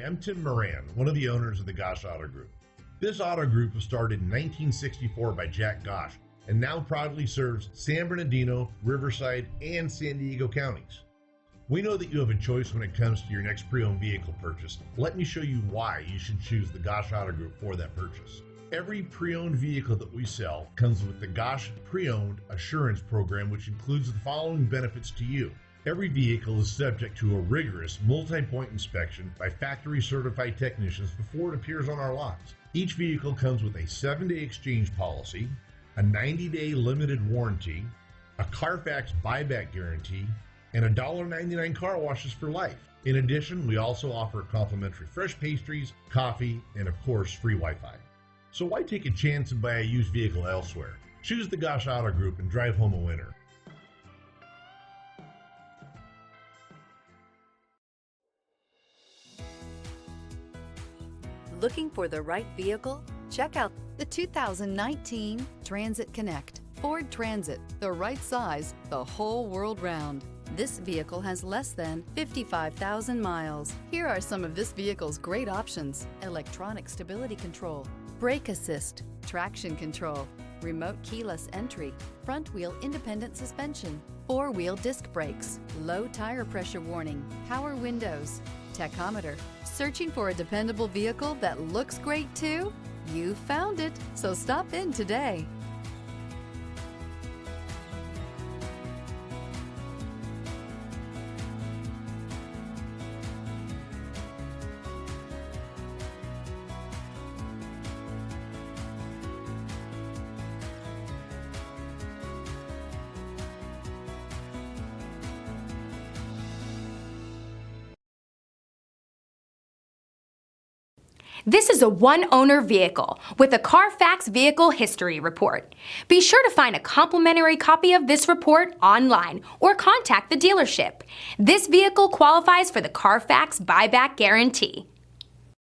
I'm Tim Moran, one of the owners of the Gosch Auto Group. This auto group was started in 1964 by Jack Gosch and now proudly serves San Bernardino, Riverside, and San Diego counties. We know that you have a choice when it comes to your next pre-owned vehicle purchase. Let me show you why you should choose the Gosch Auto Group for that purchase. Every pre-owned vehicle that we sell comes with the Gosch Pre-Owned Assurance Program, which includes the following benefits to you. Every vehicle is subject to a rigorous multi-point inspection by factory certified technicians before it appears on our lots. Each vehicle comes with a 7-day exchange policy, a 90-day limited warranty, a Carfax buyback guarantee, and a $1.99 car washes for life. In addition, we also offer complimentary fresh pastries, coffee, and of course, free Wi-Fi. So why take a chance and buy a used vehicle elsewhere? Choose the Gosch Auto Group and drive home a winner. Looking for the right vehicle? Check out the 2019 Transit Connect. Ford Transit, the right size, the whole world round. This vehicle has less than 55,000 miles. Here are some of this vehicle's great options: electronic stability control, brake assist, traction control, remote keyless entry, front wheel independent suspension, 4-wheel disc brakes, low tire pressure warning, power windows, tachometer. Searching for a dependable vehicle that looks great too? You found it, so stop in today. This is a one-owner vehicle with a Carfax Vehicle History Report. Be sure to find a complimentary copy of this report online or contact the dealership. This vehicle qualifies for the Carfax Buyback Guarantee.